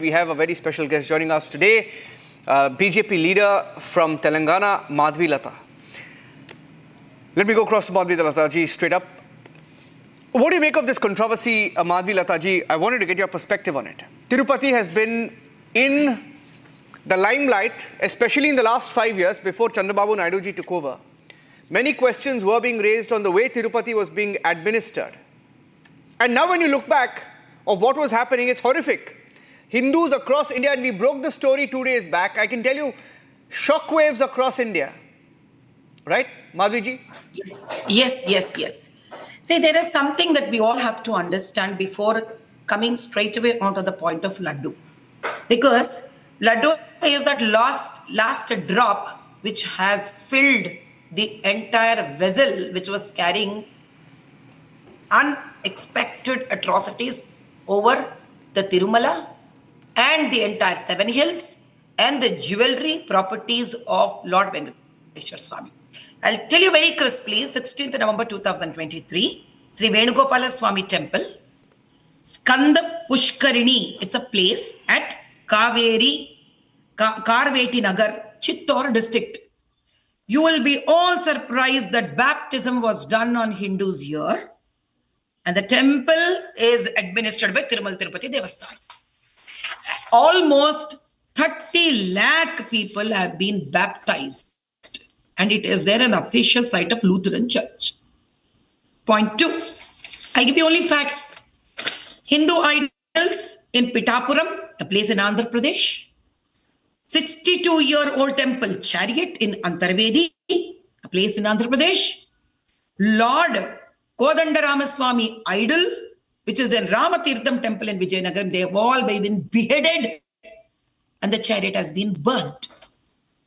We have a very special guest joining us today, BJP leader from Telangana, Madhvi Lata. Let me go across to Madhvi Lata ji straight up. What do you make of this controversy, Madhvi Lata ji? I wanted to get your perspective on it. Tirupati has been in the limelight, especially in the last 5 years before Chandrababu Naidu ji took over. Many questions were being raised on the way Tirupati was being administered. And now when you look back of what was happening, it's horrific. Hindus across India, and we broke the story 2 days back. I can tell you, shockwaves across India. Right, Madhvi ji? Yes. See, there is something that we all have to understand before coming straight away onto the point of Laddu. Because Laddu is that last drop which has filled the entire vessel which was carrying unexpected atrocities over the Tirumala and the entire Seven Hills and the jewelry properties of Lord Venkateshwar Swami. I'll tell you very crisply, 16th November 2023, Sri Venugopala Swami Temple, Skanda Pushkarini, it's a place at Karveti Nagar, Chittor district. You will be all surprised that baptism was done on Hindus here, and the temple is administered by Tirumal Tirupati Devasthanam. Almost 30 lakh people have been baptized, and it is there an official site of Lutheran Church. Point 2, I give you only facts. Hindu idols in Pitapuram, a place in Andhra Pradesh. 62-year-old temple chariot in Antarvedi, a place in Andhra Pradesh. Lord Kodandaramaswamy idol, which is in Ramatirtham temple in Vijayanagaram, they have all been beheaded and the chariot has been burnt.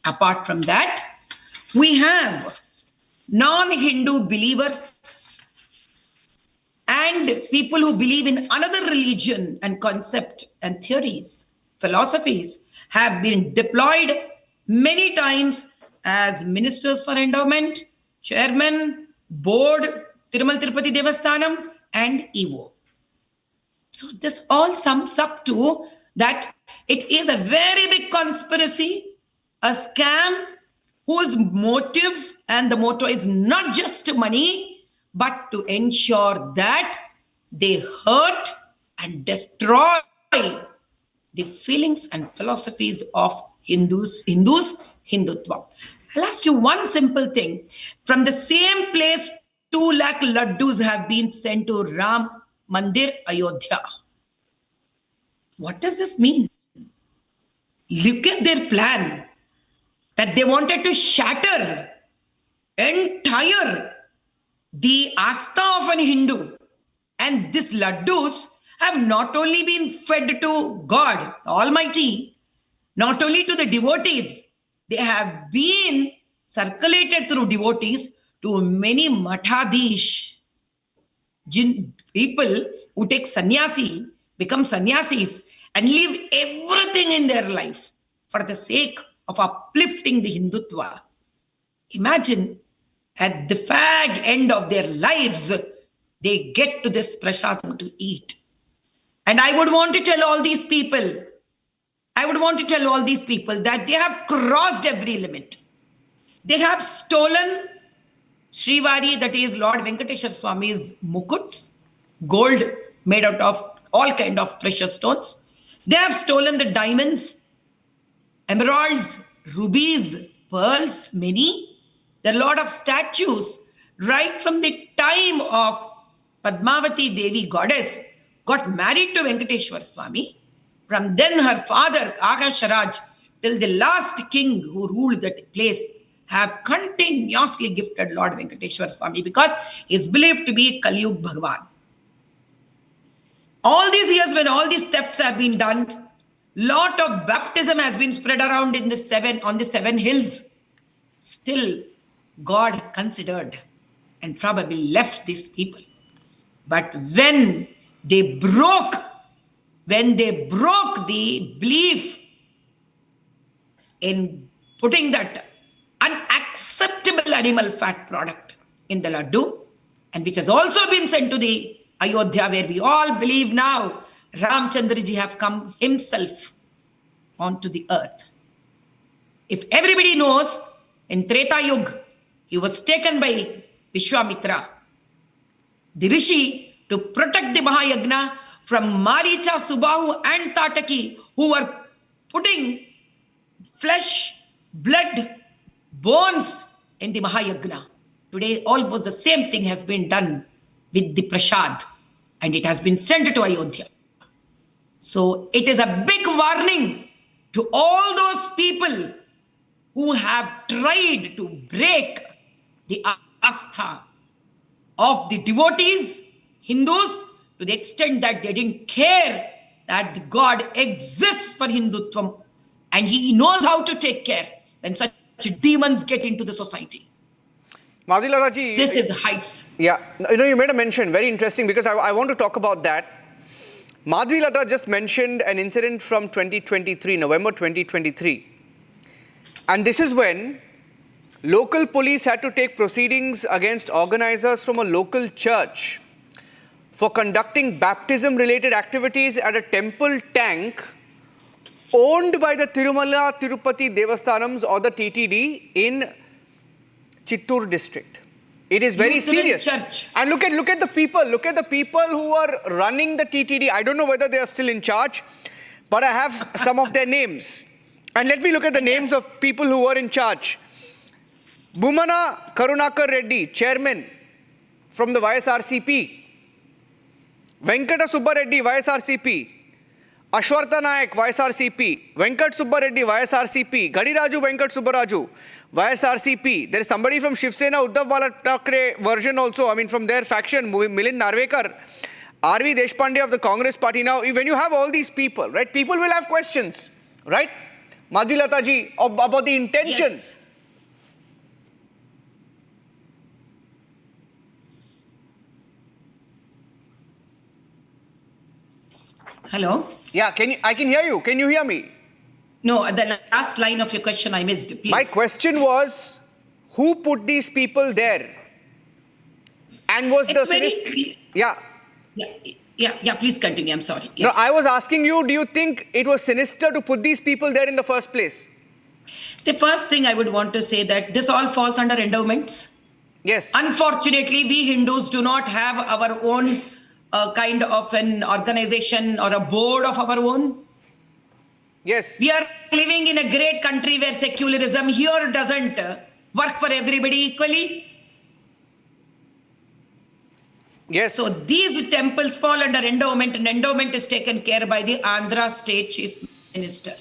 Apart from that, we have non-Hindu believers and people who believe in another religion and concept and theories, philosophies, have been deployed many times as ministers for endowment, chairman, board, Tirumal Tirupati Devasthanam, and EVO. So this all sums up to that it is a very big conspiracy, a scam whose motive and the motto is not just money, but to ensure that they hurt and destroy the feelings and philosophies of Hindutva. I'll ask you one simple thing. From the same place, 2 lakh laddus have been sent to Ram Mandir, Ayodhya. What does this mean? Look at their plan, that they wanted to shatter entire the asta of an Hindu. And these laddus have not only been fed to God, the Almighty, not only to the devotees, they have been circulated through devotees to many mathadish, people who take sannyasi, become sannyasis, and leave everything in their life for the sake of uplifting the Hindutva. Imagine, at the fag end of their lives, they get to this prasadam to eat. And I would want to tell all these people, that they have crossed every limit. They have stolen Srivari, that is Lord Venkateshwar Swami's mukuts, gold made out of all kind of precious stones. They have stolen the diamonds, emeralds, rubies, pearls, many. There are a lot of statues. Right from the time of Padmavati Devi goddess got married to Venkateshwar Swami. From then her father, Akasharaj, till the last king who ruled that place, have continuously gifted Lord Venkateshwar Swami because he is believed to be Kaliyug Bhagwan. All these years when all these thefts have been done, lot of baptism has been spread around on the seven hills. Still, God considered and probably left these people. But when they broke the belief in putting that unacceptable animal fat product in the laddu, and which has also been sent to the Ayodhya, where we all believe now Ramchandra ji have come himself onto the earth. If everybody knows, in Treta Yuga, he was taken by Vishwamitra, the rishi, to protect the Mahayagna from Maricha, Subahu and Tataki, who were putting flesh, blood, bones in the Mahayagna. Today, almost the same thing has been done with the Prasad, and it has been sent to Ayodhya. So it is a big warning to all those people who have tried to break the astha of the devotees, Hindus, to the extent that they didn't care that the God exists for Hindutvam and he knows how to take care when such demons get into the society. Madhvilata ji, This is heights. yeah, you made a mention, very interesting, because I want to talk about that. Madhvilata just mentioned an incident from 2023, November 2023. And this is when local police had to take proceedings against organizers from a local church for conducting baptism-related activities at a temple tank owned by the Tirumala Tirupati Devasthanams or the TTD in Chittoor district. It is very Lutheran serious. Church. And look at the people. Look at the people who are running the TTD. I don't know whether they are still in charge, but I have some of their names. And let me look at the names of people who are in charge. Bhumana Karunakar Reddy, chairman from the YSRCP. Venkata Subba Reddy, YSRCP. Ashwartha Nayak, YSRCP. Venkat Subba Reddy, YSRCP. Gadiraju Venkat Subbaraju, YSRCP. There is somebody from Shiv Sena, Uddhav Bala Thackeray version also, I mean from their faction, Milind Narvekar. R.V. Deshpande of the Congress party. Now, when you have all these people, right, people will have questions, right? Madhvilata ji, about the intentions. Yes. Hello? Yeah, I can hear you. Can you hear me? No, the last line of your question I missed, please. My question was, who put these people there? And was It's the very sinister- clear. Yeah. Yeah, please continue. I'm sorry. Yeah. No, I was asking you, do you think it was sinister to put these people there in the first place? The first thing I would want to say that this all falls under endowments. Yes. Unfortunately, we Hindus do not have our own kind of an organization or a board of our own. Yes. We are living in a great country where secularism here doesn't work for everybody equally. Yes. So these temples fall under endowment, and endowment is taken care by the Andhra State Chief Minister.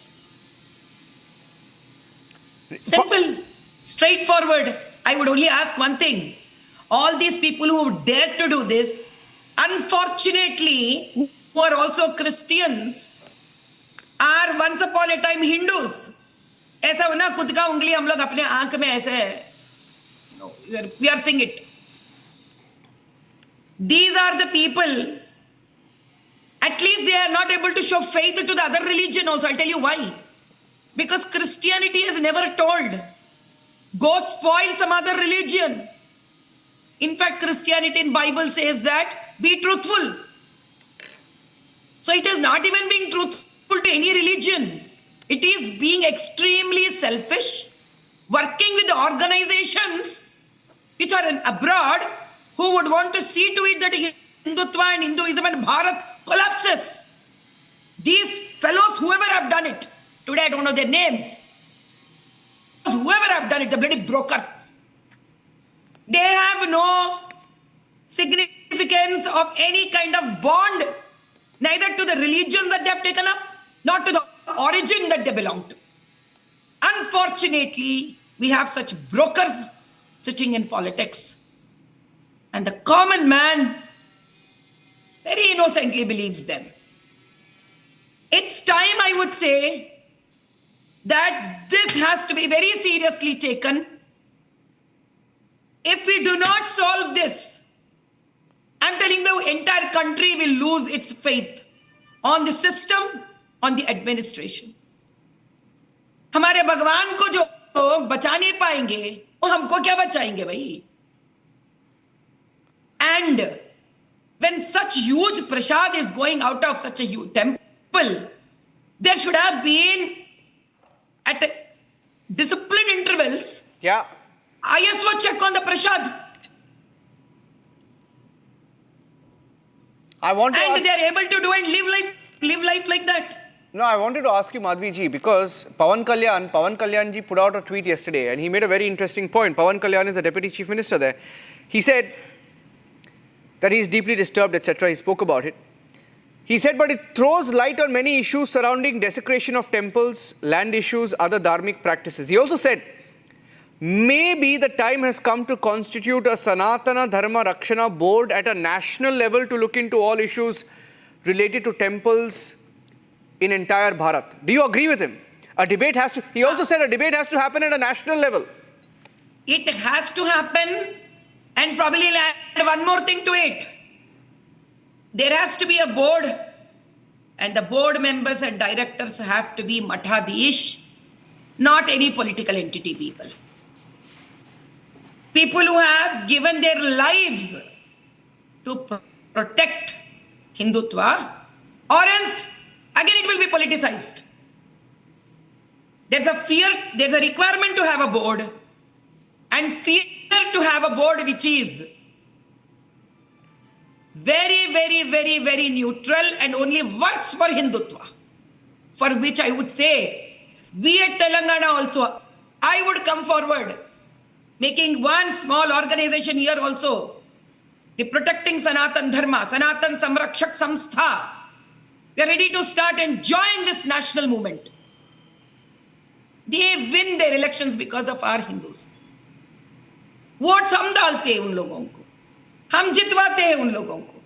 Simple, straightforward. I would only ask one thing. All these people who dare to do this, unfortunately, who are also Christians, are once upon a time Hindus. ऐसा हो ना खुद का उंगली हम लोग अपने आंख में ऐसे we are seeing it. These are the people, at least they are not able to show faith to the other religion also. I'll tell you why. Because Christianity has never told, go spoil some other religion. In fact, Christianity in Bible says that, be truthful. So it is not even being truthful to any religion. It is being extremely selfish, working with the organizations which are abroad, who would want to see to it that Hindutva and Hinduism and Bharat collapses. These fellows, whoever have done it, today I don't know their names, whoever have done it, the bloody brokers, they have no significance of any kind of bond, neither to the religion that they have taken up, nor to the origin that they belong to. Unfortunately, we have such brokers sitting in politics. And the common man very innocently believes them. It's time, I would say, that this has to be very seriously taken. If we do not solve this, I'm telling the entire country will lose its faith on the system, on the administration. हमारे भगवान को जो बचा नहीं पाएंगे, वो हमको क्या बचाएंगे भाई? And when such huge prasad is going out of such a huge temple, there should have been at disciplined intervals Yeah. ISO check on the prasad. I want to And ask, they are able to do and live life like that. no, I wanted to ask you, Madhvi ji, because Pawan Kalyan ji put out a tweet yesterday and he made a very interesting point. Pawan Kalyan is the Deputy Chief Minister there. He said that he's deeply disturbed, etc. He spoke about it. He said, but it throws light on many issues surrounding desecration of temples, land issues, other dharmic practices. He also said, maybe the time has come to constitute a Sanatana Dharma Rakshana board at a national level to look into all issues related to temples in entire Bharat. Do you agree with him? He also said a debate has to happen at a national level. It has to happen, and probably I'll add one more thing to it. There has to be a board, and the board members and directors have to be Mathadish, not any political entity people. People who have given their lives to protect Hindutva, or else again it will be politicized. There's a requirement to have a board, and fear to have a board which is very neutral and only works for Hindutva. For which I would say, we at Telangana also, I would come forward, making one small organization here also, the Protecting Sanatan Dharma, Sanatan Samrakshak Samstha. We are ready to start and join this national movement. They win their elections because of our Hindus. Votes हम डालते हैं उन लोगों को, हम जितवाते हैं उन लोगों को,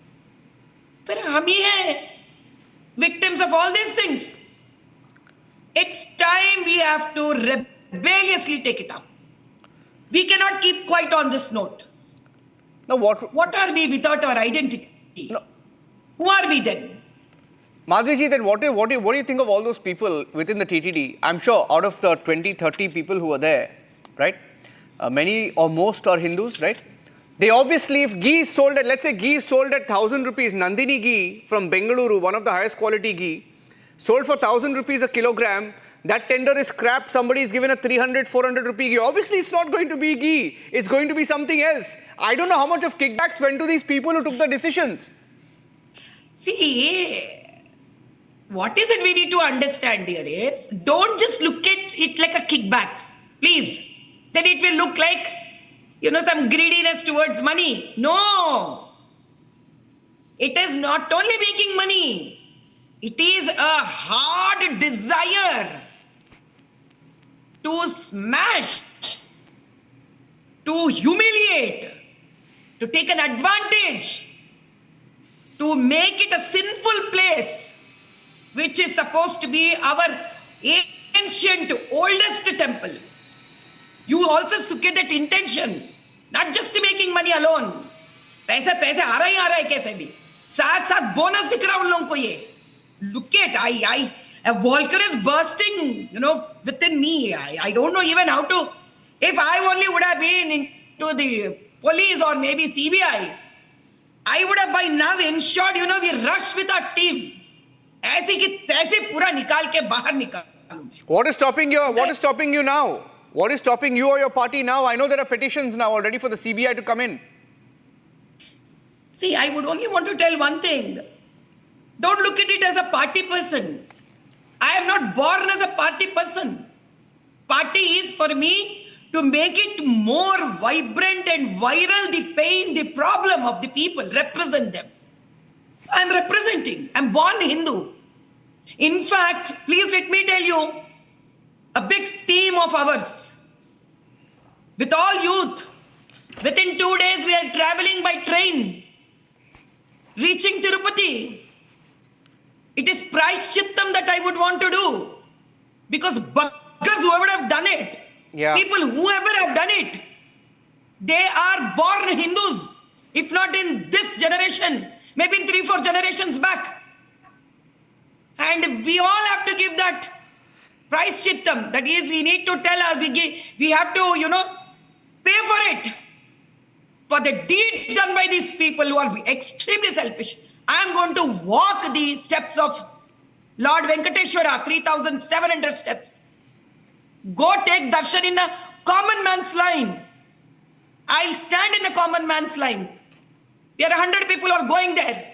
फिर हम ही हैं victims of all these things. It's time we have to rebelliously take it up. We cannot keep quiet on this note. Now What are we without our identity? No. Who are we then? Madhvi ji, then what do you think of all those people within the TTD? I'm sure out of the 20, 30 people who are there, right? Many or most are Hindus, right? They obviously, if ghee is sold at, let's say ghee is sold at 1,000 rupees, Nandini ghee from Bengaluru, one of the highest quality ghee, sold for 1,000 rupees a kilogram, that tender is scrapped, somebody is given a 300, 400 rupee ghee. Obviously, it's not going to be ghee. It's going to be something else. I don't know how much of kickbacks went to these people who took the decisions. See, what is it we need to understand here is, don't just look at it like a kickbacks, please. Then it will look like, some greediness towards money. No. It is not only making money. It is a hard desire to smash, to humiliate, to take an advantage, to make it a sinful place, which is supposed to be our ancient, oldest temple. You also get that intention, not just making money alone. पैसे आ रहा है कैसे भी, साथ bonus दिख रहा उन लोगों को ये. Look at, a volcano is bursting, within me. I don't know even how to, if I only would have been into the police or maybe CBI, I would have by now ensured, we rush with our team. ऐसे की तैसे पूरा निकाल के बाहर निकालूं. What is stopping you now? What is stopping you or your party now? I know there are petitions now already for the CBI to come in. See, I would only want to tell one thing. Don't look at it as a party person. I am not born as a party person. Party is for me to make it more vibrant and viral, the pain, the problem of the people, represent them. So I am representing. I am born Hindu. In fact, please let me tell you, a big team of ours, with all youth, within 2 days we are traveling by train, reaching Tirupati. It is Prayashchittam that I would want to do. Because buggers, whoever have done it, people whoever have done it, they are born Hindus. If not in this generation, maybe in 3-4 generations back. And we all have to give that Prayashchittam. That is, we need to tell us, we have to, pay for it. for the deeds done by these people who are extremely selfish. I am going to walk the steps of Lord Venkateshwara, 3,700 steps. Go take darshan in the common man's line. I'll stand in the common man's line. There are 100 people who are going there,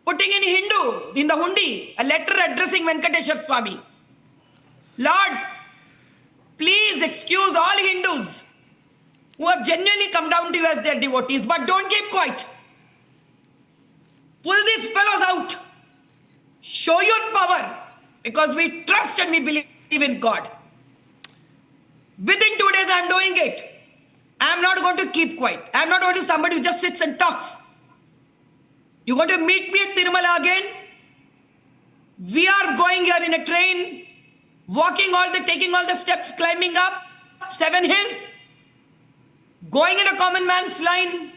putting in Hindu, in the hundi, a letter addressing Venkateshwar Swami. Lord, please excuse all Hindus who have genuinely come down to you as their devotees, but don't keep quiet. Pull these fellows out. Show your power, because we trust and we believe in God. Within 2 days, I am doing it. I am not going to keep quiet. I am not going to somebody who just sits and talks. You're going to meet me at Tirumala again. We are going here in a train, taking all the steps, climbing up 7 hills, going in a common man's line.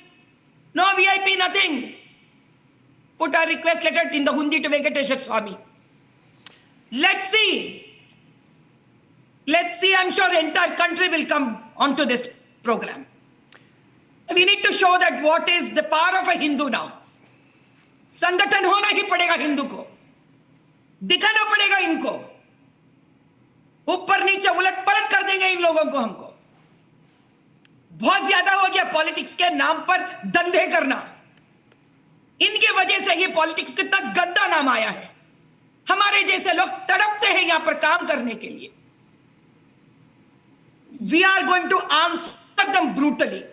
No VIP, nothing. Put our request letter in the hundi to Venkateshwar Swami. Let's see. I'm sure entire country will come onto this program. We need to show that what is the power of a Hindu now. संगठन होना ही पड़ेगा हिंदू को, दिखाना पड़ेगा इनको, ऊपर नीचे उलट पलट कर देंगे इन लोगों को। हमको बहुत ज्यादा हो गया पॉलिटिक्स के नाम पर धंधे करना। इनके वजह से ये पॉलिटिक्स कितना गंदा नाम आया है। हमारे जैसे लोग तड़पते हैं यहां पर काम करने के लिए। We are going to answer them brutally.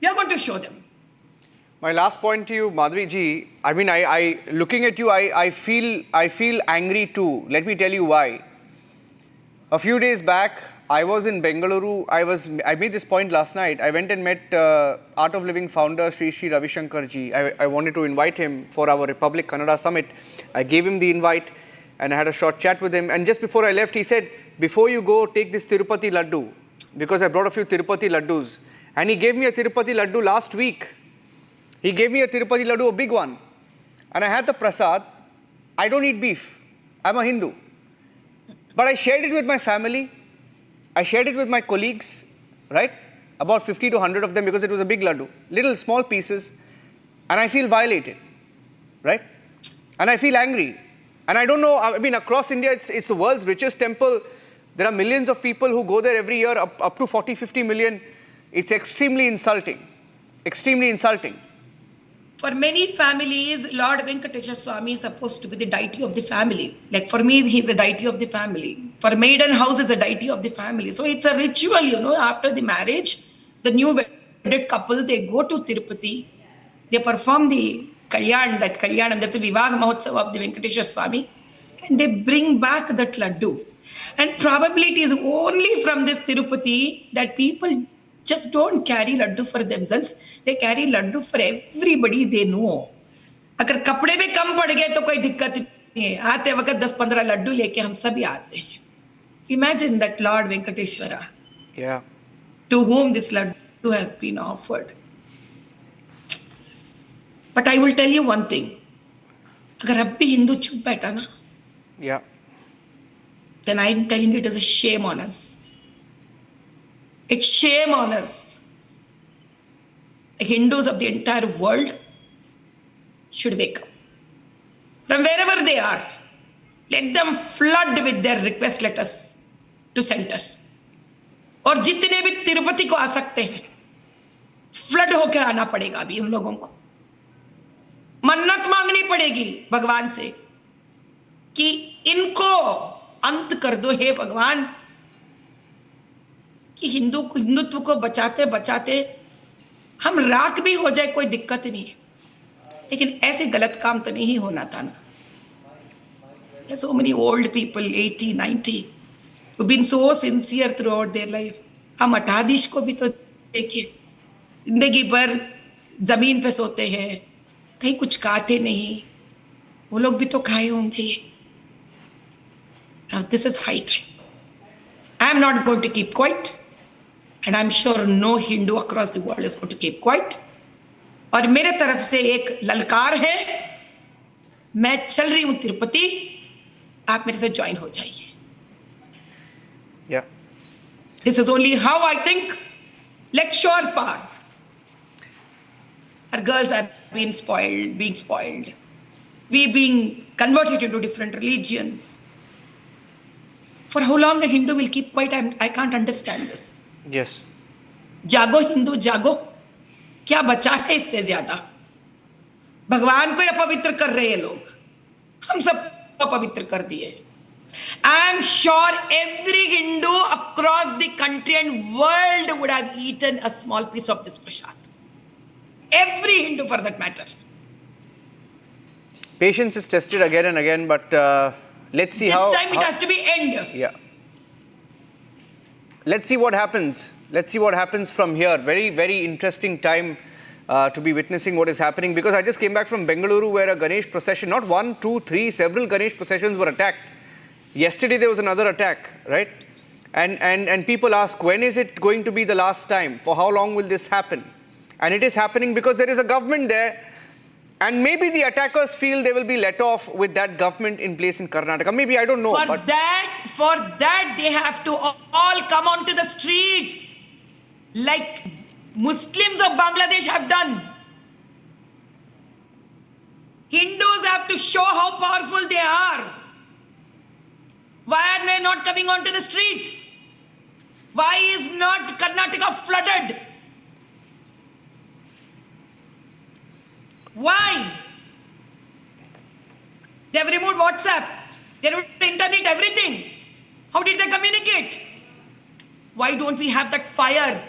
We are going to show them. My last point to you, Madhvi ji, I mean, I looking at you, I feel angry too. Let me tell you why. A few days back, I was in Bengaluru. I made this point last night. I went and met Art of Living founder Sri Ravi Shankar ji. I wanted to invite him for our Republic Kannada Summit. I gave him the invite and I had a short chat with him. And just before I left, he said, before you go, take this Tirupati Laddu, because I brought a few Tirupati Laddus. And he gave me a Tirupati Laddu last week. He gave me a Tirupati Laddu, a big one. And I had the prasad. I don't eat beef. I'm a Hindu. But I shared it with my family. I shared it with my colleagues, right? About 50 to 100 of them, because it was a big laddu. Little small pieces. And I feel violated, right? And I feel angry. And I don't know, I mean, across India, it's the world's richest temple. There are millions of people who go there every year, up to 40, 50 million. It's extremely insulting. Extremely insulting. For many families, Lord Venkateshwar Swami is supposed to be the deity of the family. Like for me, he's a deity of the family. For maiden house is a deity of the family. So it's a ritual, after the marriage, the new wedded couple, they go to Tirupati, they perform the Kalyan, that's the Vivah Mahotsav of the Venkateshwar Swami, and they bring back that laddu. And probably it is only from this Tirupati that people just don't carry laddu for themselves. They carry laddu for everybody they know. अगर कपड़े भी कम पड़ गए तो कोई दिक्कत नहीं है, आते वक्त 10-15 लड्डू लेके हम सभी आते हैं. Imagine that Lord Venkateshwara, yeah, to whom this laddu has been offered. But I will tell you one thing. अगर अब भी हिंदू चुप बैठा ना, yeah, then I am telling you it is a shame on us. It's shame on us. The Hindus of the entire world should wake up. From wherever they are, let them flood with their request letters to center. और जितने भी तिरुपति को आ सकते हैं, flood होकर आना पड़ेगा अभी उन लोगों को. मन्नत मांगनी पड़ेगी भगवान से कि इनको अंत कर दो हे भगवान, कि हिंदुत्व को बचाते बचाते हम राख भी हो जाए कोई दिक्कत नहीं है, लेकिन ऐसे गलत काम तो नहीं होना था ना. There's so many old people, 80, 90, who've been so sincere throughout their life. हम अठाधीश को भी तो देखिए, जिंदगी भर जमीन पे सोते हैं, कहीं कुछ खाते नहीं, वो लोग भी तो खाए होंगे. Now this is high time. I am not going to keep quiet, and I'm sure no Hindu across the world is going to keep quiet. और मेरे तरफ से एक ललकार है, मैं चल रही हूं तिरुपति, आप मेरे से ज्वाइन हो जाइए. yeah. This is only how I think. Let's show our power. Our girls are being spoiled. We being converted into different religions. For how long a Hindu will keep quiet, I can't understand this. Yes. जागो हिंदू जागो, क्या बचा है इससे ज्यादा? भगवान को अपवित्र कर रहे हैं लोग, हम सब अपवित्र कर दिए. I am sure every Hindu across the country and world would have eaten a small piece of this prasad. Every Hindu for that matter. Patience is tested again and again, but let's see This how... time it has to be end. Yeah. Let's see what happens. Let's see what happens from here. Very, very interesting time to be witnessing what is happening, because I just came back from Bengaluru where a Ganesh procession, not one, two, three, several Ganesh processions were attacked. Yesterday there was another attack, right? And people ask, when is it going to be the last time? For how long will this happen? And it is happening because there is a government there, and maybe the attackers feel they will be let off with that government in place in Karnataka. Maybe, I don't know. For that they have to all come onto the streets like Muslims of Bangladesh have done. Hindus have to show how powerful they are. Why are they not coming onto the streets? Why is not Karnataka flooded? Why? They have removed WhatsApp. They removed internet, everything. How did they communicate? Why don't we have that fire?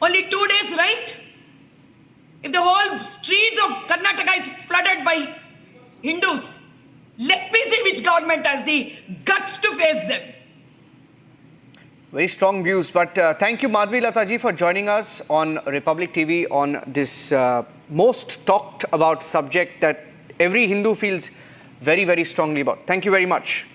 Only 2 days, right? If the whole streets of Karnataka is flooded by Hindus, let me see which government has the guts to face them. Very strong views, but thank you, Madhvi Lata ji, for joining us on Republic TV on this most talked about subject that every Hindu feels very, very strongly about. Thank you very much.